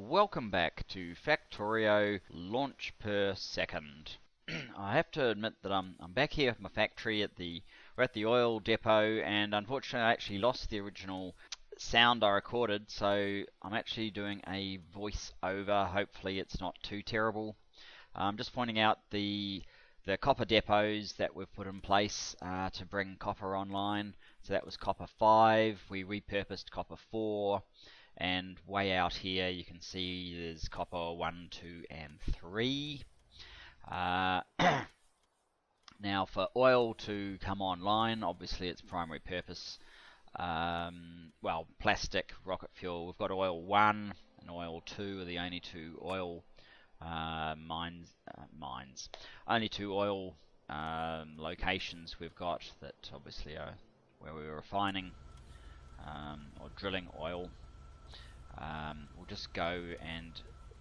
Welcome back to Factorio launch per second. I have to admit that I'm back here with my factory we're at the oil depot, and unfortunately I actually lost the original sound I recorded, so I'm actually doing a voice over. Hopefully it's not too terrible. I'm just pointing out the copper depots that we've put in place to bring copper online. So that was copper 5, we repurposed copper 4, and way out here you can see there's copper 1, 2 and 3. Now for oil to come online, obviously its primary purpose, well, plastic, rocket fuel. We've got oil 1 and oil 2 are the only two oil only two oil locations we've got that obviously are where we're refining or drilling oil. We'll just go and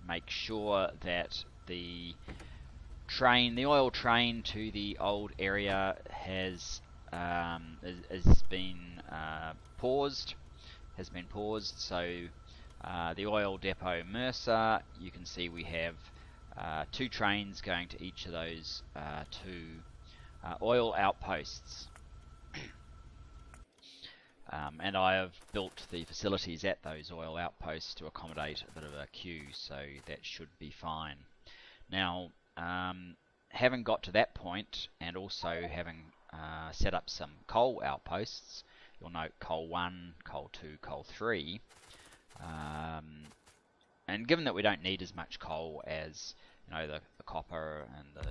make sure that the oil train to the old area has been paused. So the oil depot Mercer, you can see we have 2 trains going to each of those 2 oil outposts. And I have built the facilities at those oil outposts to accommodate a bit of a queue, so that should be fine. Now, having got to that point, and also having set up some coal outposts, you'll note coal 1, coal 2, coal 3, and given that we don't need as much coal as the copper and the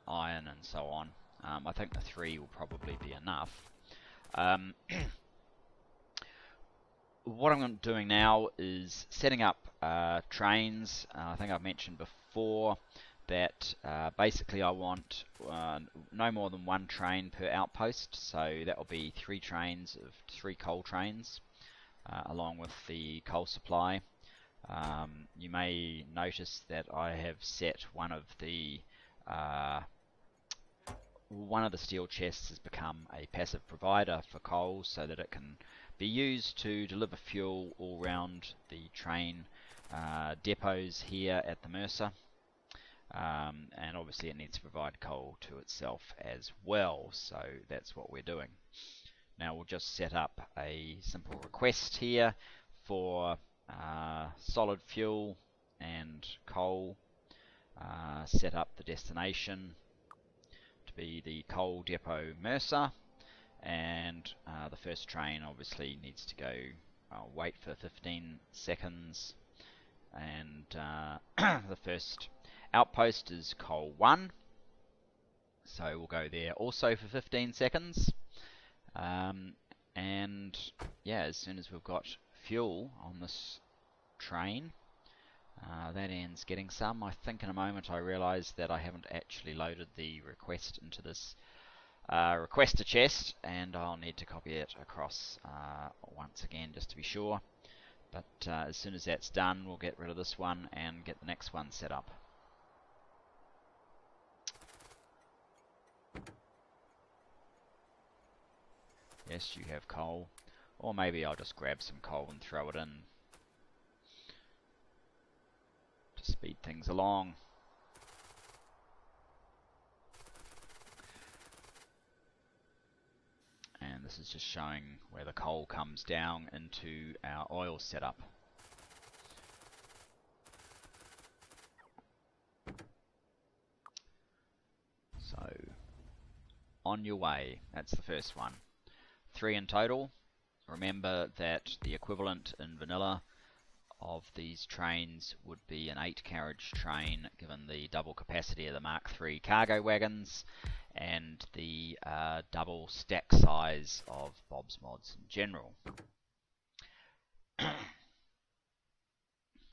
iron and so on, I think the 3 will probably be enough. What I'm doing now is setting up trains. I think I've mentioned before that basically I want no more than 1 train per outpost, so that will be 3 trains of 3 coal trains along with the coal supply. You may notice that I have set one of the steel chests has become a passive provider for coal, so that it can be used to deliver fuel all round the train depots here at the Mercer, and obviously it needs to provide coal to itself as well, so that's what we're doing. Now we'll just set up a simple request here for solid fuel and coal, set up the destination to be the coal depot Mercer, and the first train obviously needs to go, wait for 15 seconds, and the first outpost is coal 1, so we'll go there also for 15 seconds, and yeah, as soon as we've got fuel on this train, that ends getting some. I think in a moment I realised that I haven't actually loaded the request into this requester chest, and I'll need to copy it across once again just to be sure, but as soon as that's done we'll get rid of this one and get the next one set up. Yes, you have coal, or maybe I'll just grab some coal and throw it in to speed things along. And this is just showing where the coal comes down into our oil setup. So, on your way, that's the first one. 3 in total. Remember that the equivalent in vanilla of these trains would be an 8-carriage train, given the double capacity of the Mark III cargo wagons and the double stack size of Bob's Mods in general.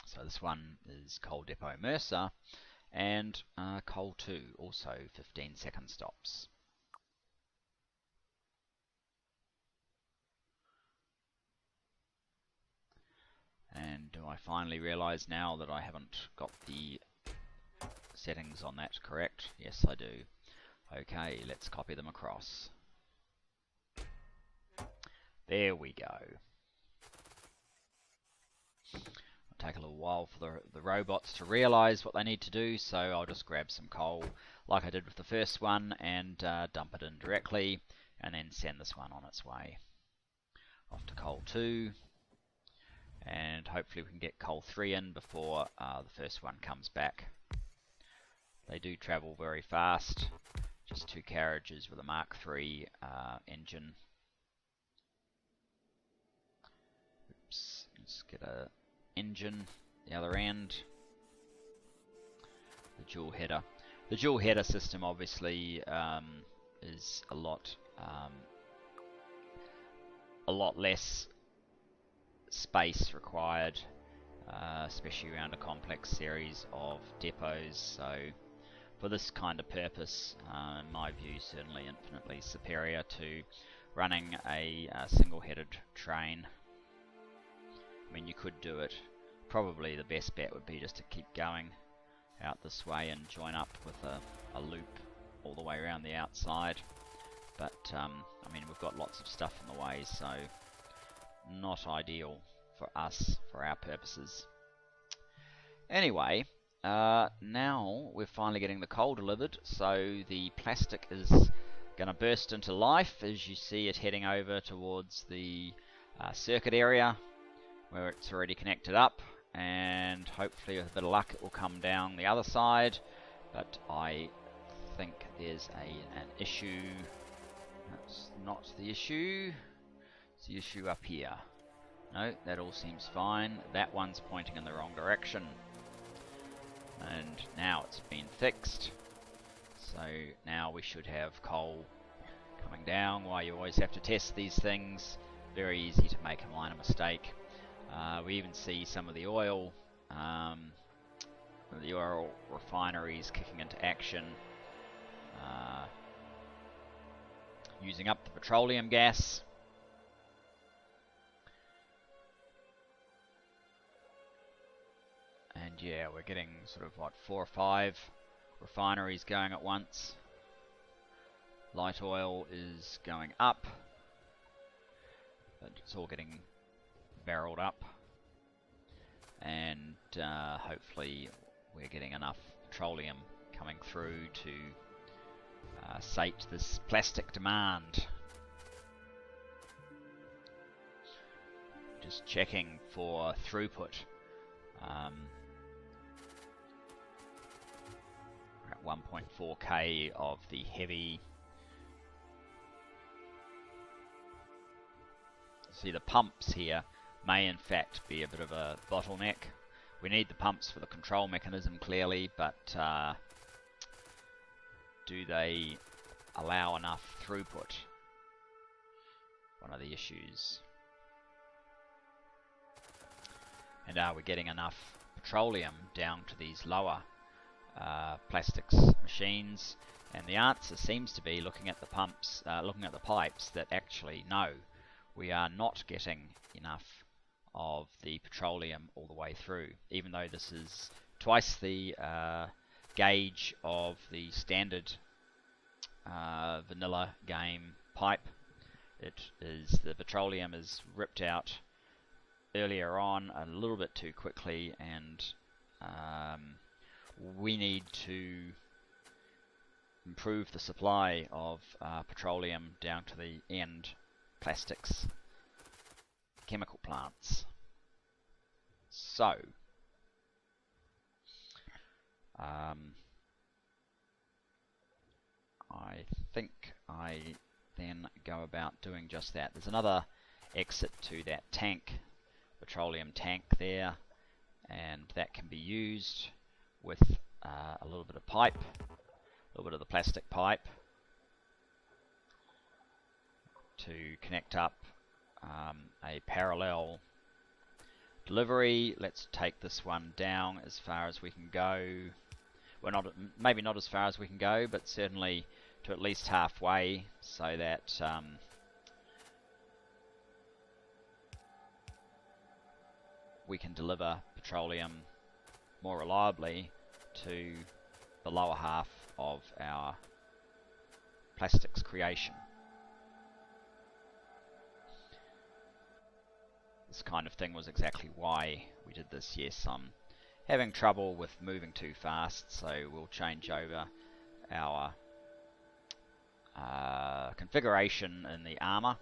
So this one is Coal Depot Mercer, and Coal 2, also 15-second stops. And do I finally realise now that I haven't got the settings on that correct? Yes, I do. Okay, let's copy them across. There we go. take a little while for the robots to realise what they need to do, so I'll just grab some coal like I did with the first one and dump it in directly, and then send this one on its way off to coal 2, and hopefully we can get coal 3 in before the first one comes back. They do travel very fast, just 2 carriages with a Mark III engine. Oops, let's get a engine the other end. The dual header. The dual header system obviously is a lot less space required, especially around a complex series of depots. So for this kind of purpose, in my view, certainly infinitely superior to running a single-headed train. I mean, you could do it. Probably the best bet would be just to keep going out this way and join up with a loop all the way around the outside. But, I mean, we've got lots of stuff in the way, so not ideal for us, for our purposes. Anyway, now we're finally getting the coal delivered, so the plastic is going to burst into life as you see it heading over towards the circuit area, where it's already connected up, and hopefully with a bit of luck it will come down the other side, but I think there's an issue. That's not the issue, it's the issue up here. No, that all seems fine. That one's pointing in the wrong direction, and now it's been fixed, so now we should have coal coming down. Why you always have to test these things, very easy to make a minor mistake. We even see some of the oil refineries kicking into action, using up the petroleum gas. And yeah, we're getting sort of what, 4 or 5 refineries going at once. Light oil is going up, but it's all getting barreled up, and hopefully we're getting enough petroleum coming through to sate this plastic demand. Just checking for throughput. We're at 1.4k of the heavy. See, the pumps here may in fact be a bit of a bottleneck. We need the pumps for the control mechanism clearly, but do they allow enough throughput? One of the issues. And are we getting enough petroleum down to these lower plastics machines? And the answer seems to be, looking at the pumps, looking at the pipes, that actually no, we are not getting enough of the petroleum all the way through, even though this is twice the gauge of the standard vanilla game pipe. The petroleum is ripped out earlier on a little bit too quickly, and we need to improve the supply of petroleum down to the end plastics chemical plants. So I think I then go about doing just that. There's another exit to that tank, petroleum tank there, and that can be used with a little bit of pipe, a little bit of the plastic pipe, to connect up a parallel delivery. Let's take this one down as far as we can go. Well, maybe not as far as we can go, but certainly to at least halfway, so that we can deliver petroleum more reliably to the lower half of our plastics creation. This kind of thing was exactly why we did this. Yes, I'm having trouble with moving too fast, so we'll change over our configuration in the armor.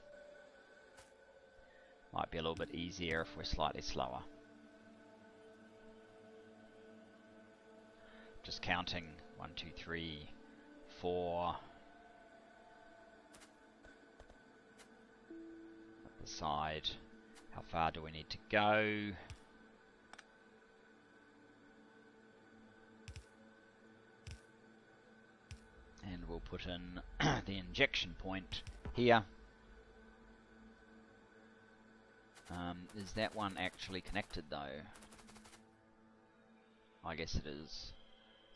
Might be a little bit easier if we're slightly slower. Just counting 1, 2, 3, 4. Up the side. How far do we need to go? And we'll put in the injection point here. Is that one actually connected though? I guess it is.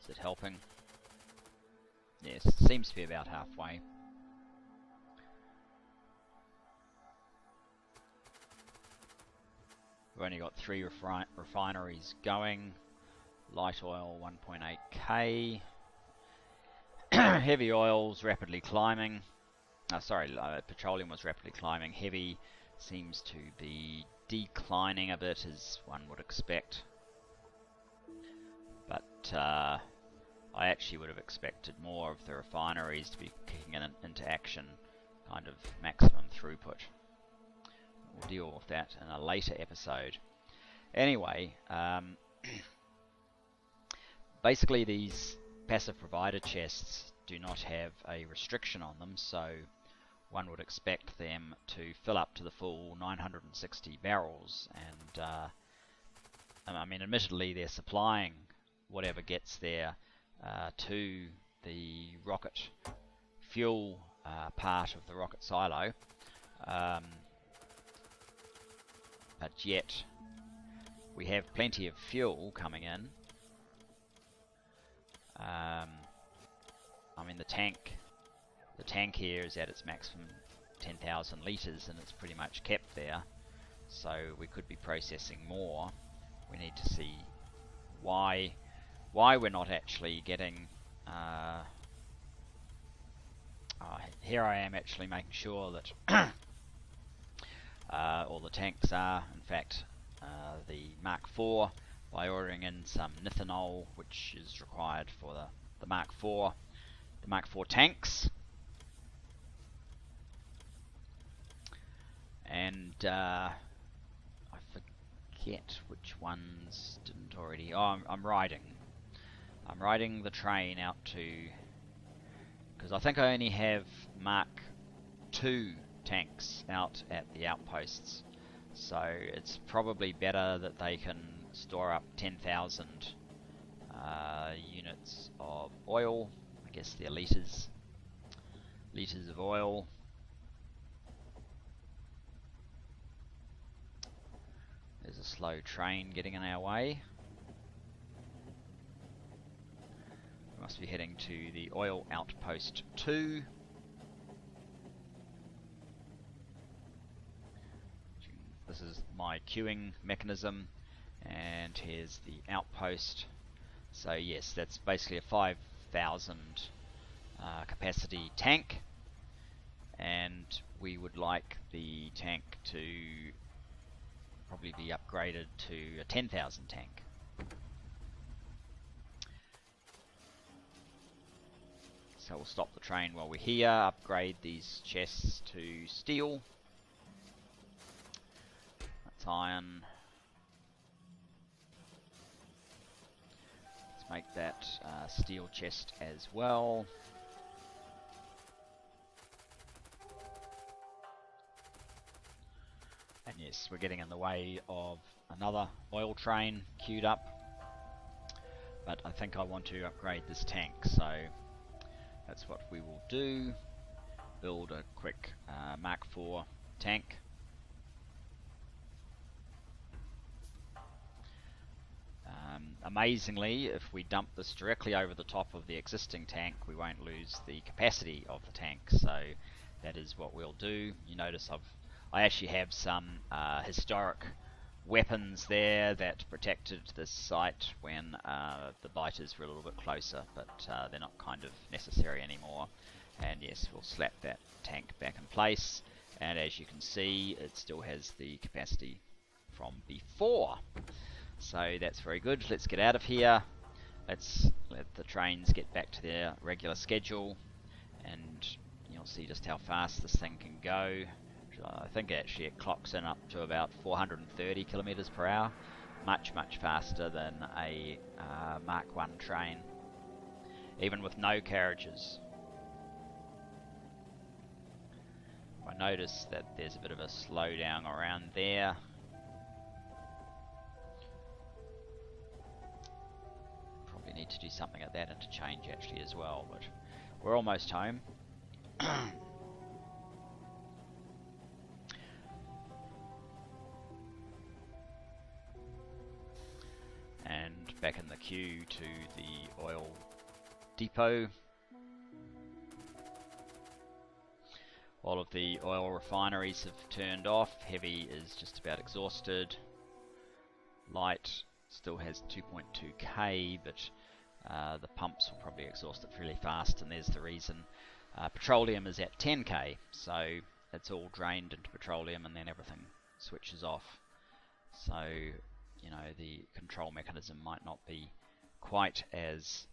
Is it helping? Yes, it seems to be about halfway. We've only got 3 refineries going. Light oil 1.8k. Heavy oil's rapidly climbing. Petroleum was rapidly climbing. Heavy seems to be declining a bit, as one would expect. But I actually would have expected more of the refineries to be kicking into action, kind of maximum throughput. We'll deal with that in a later episode. Anyway, basically these passive provider chests do not have a restriction on them, so one would expect them to fill up to the full 960 barrels, and I mean, admittedly they're supplying whatever gets there to the rocket fuel part of the rocket silo, but yet we have plenty of fuel coming in. I mean, the tank here is at its maximum 10,000 litres, and it's pretty much kept there, so we could be processing more. We need to see why we're not actually getting here I am actually making sure that all the tanks are in fact the Mark IV, by ordering in some nithanol, which is required for the Mark IV tanks. And I forget which ones didn't already. Oh, I'm riding the train out to, because I think I only have Mark II tanks out at the outposts, so it's probably better that they can store up 10,000 units of oil. I guess they're liters of oil. There's a slow train getting in our way. We must be heading to the oil outpost 2. This is my queuing mechanism, and here's the outpost. So yes, that's basically a 5,000 capacity tank, and we would like the tank to probably be upgraded to a 10,000 tank. So we'll stop the train while we're here, upgrade these chests to steel. That's iron. Let's make that steel chest as well. And yes, we're getting in the way of another oil train queued up, but I think I want to upgrade this tank, so that's what we will do. Build a quick Mark IV tank. Amazingly, if we dump this directly over the top of the existing tank, we won't lose the capacity of the tank, so that is what we'll do. You notice I actually have some historic weapons there that protected this site when the biters were a little bit closer, but they're not kind of necessary anymore. And yes, we'll slap that tank back in place, and as you can see, it still has the capacity from before. So that's very good. Let's get out of here. Let's let the trains get back to their regular schedule, and you'll see just how fast this thing can go. I think actually it clocks in up to about 430 kilometers per hour. Much faster than a Mark 1 train, even with no carriages. I notice that there's a bit of a slowdown around there. Probably need to do something at that interchange actually as well, but we're almost home. And back in the queue to the oil depot. All of the oil refineries have turned off. Heavy is just about exhausted. Light still has 2.2k, but the pumps will probably exhaust it fairly fast, and there's the reason. Petroleum is at 10k, so it's all drained into petroleum and then everything switches off. So, you know, the control mechanism might not be quite as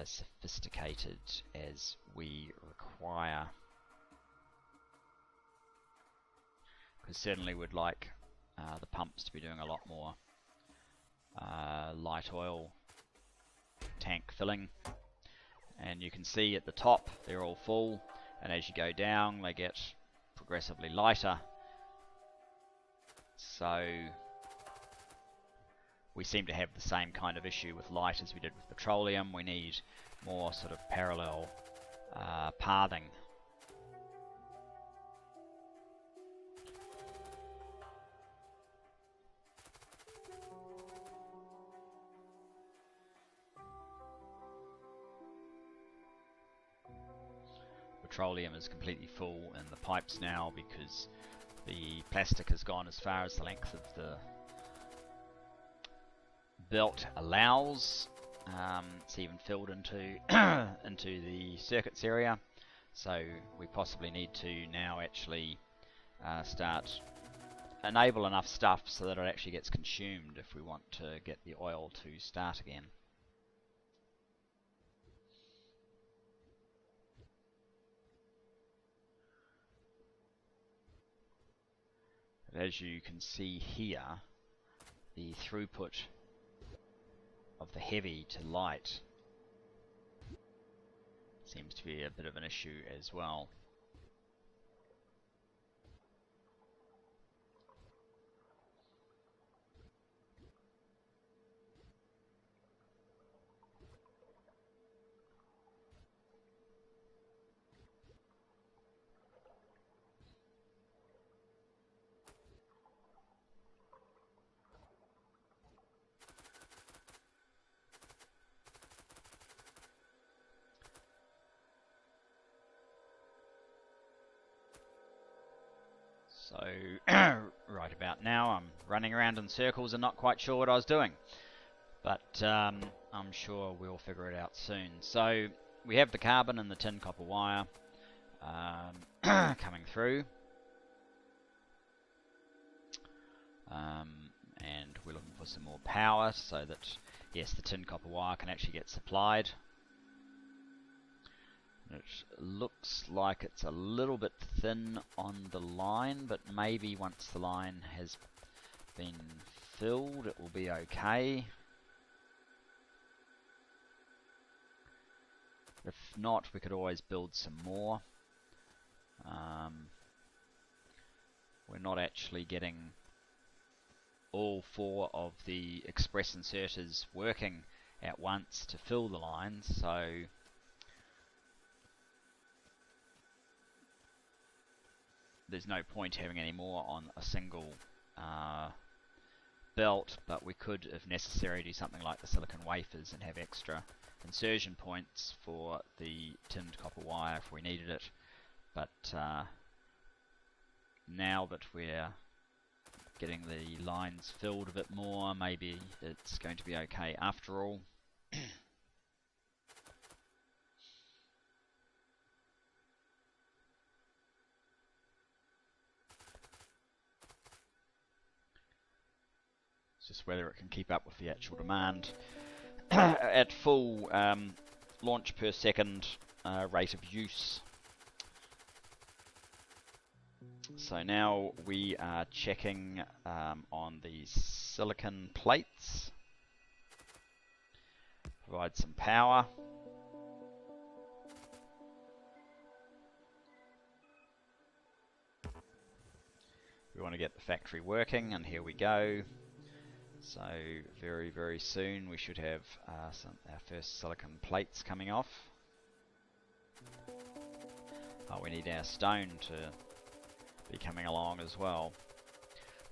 sophisticated as we require. Because certainly we'd like the pumps to be doing a lot more light oil tank filling. And you can see at the top they're all full, and as you go down they get progressively lighter. So we seem to have the same kind of issue with light as we did with petroleum. We need more sort of parallel pathing. Petroleum is completely full in the pipes now because the plastic has gone as far as the length of the belt allows. It's even filled into into the circuits area, so we possibly need to now actually enable enough stuff so that it actually gets consumed if we want to get the oil to start again. As you can see here, the throughput of the heavy to light seems to be a bit of an issue as well. So, right about now I'm running around in circles and not quite sure what I was doing. But I'm sure we'll figure it out soon. So, we have the carbon and the tin copper wire coming through. And we're looking for some more power so that, yes, the tin copper wire can actually get supplied. It looks like it's a little bit thin on the line, but maybe once the line has been filled it will be okay. If not, we could always build some more. We're not actually getting all 4 of the express inserters working at once to fill the lines, so there's no point having any more on a single belt, but we could, if necessary, do something like the silicon wafers and have extra insertion points for the tinned copper wire if we needed it. But now that we're getting the lines filled a bit more, maybe it's going to be okay after all. just whether it can keep up with the actual demand at full launch per second rate of use. So now we are checking on the silicon plates. Provide some power. We want to get the factory working, and here we go. So very, very soon we should have our first silicon plates coming off. Oh, we need our stone to be coming along as well.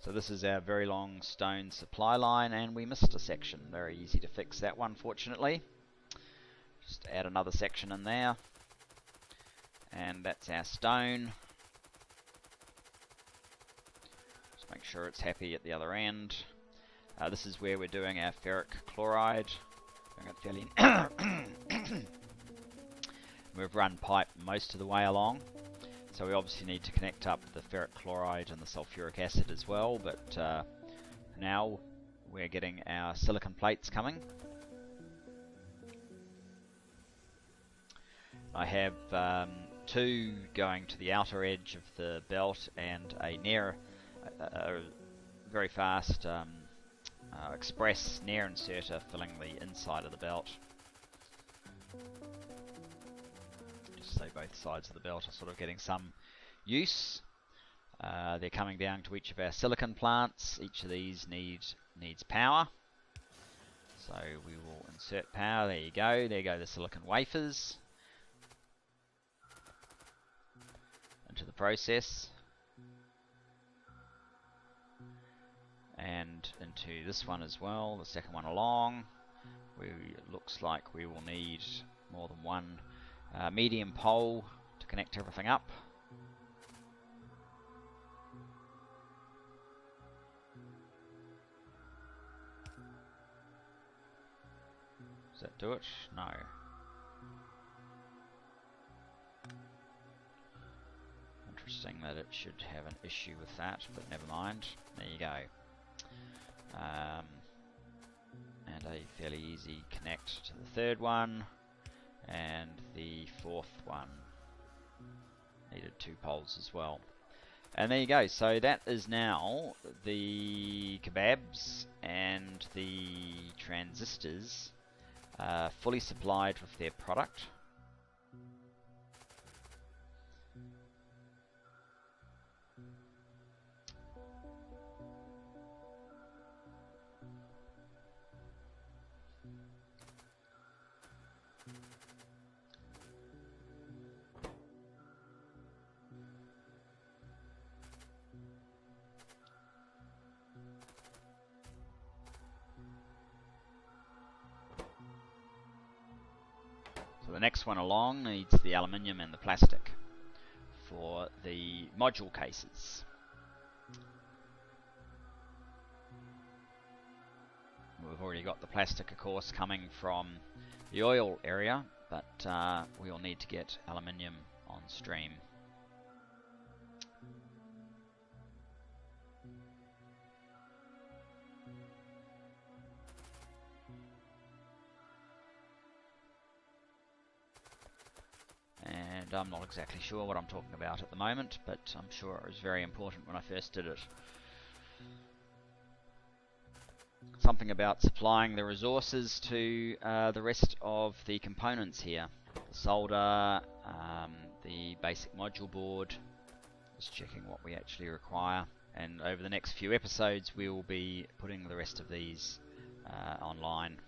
So this is our very long stone supply line, and we missed a section. Very easy to fix that one, fortunately. Just add another section in there. And that's our stone. Just make sure it's happy at the other end. This is where we're doing our ferric chloride. Doing it fairly We've run pipe most of the way along. So we obviously need to connect up the ferric chloride and the sulfuric acid as well, but now we're getting our silicon plates coming. I have two going to the outer edge of the belt and a very fast express near inserter filling the inside of the belt. Just so both sides of the belt are sort of getting some use. They're coming down to each of our silicon plants. Each of these needs power. So we will insert power. There you go. There go the silicon wafers into the process. And into this one as well, the second one along. Looks like we will need more than one medium pole to connect everything up. Does that do it? No. Interesting that it should have an issue with that, but never mind. There you go. And a fairly easy connect to the third one, and the fourth one needed two poles as well. And there you go. So that is now the kebabs and the transistors fully supplied with their product. So the next one along needs the aluminium and the plastic for the module cases. We've already got the plastic, of course, coming from the oil area, but we'll need to get aluminium on stream. And I'm not exactly sure what I'm talking about at the moment, but I'm sure it was very important when I first did it. Something about supplying the resources to the rest of the components here. The solder, the basic module board, just checking what we actually require. And over the next few episodes we will be putting the rest of these online.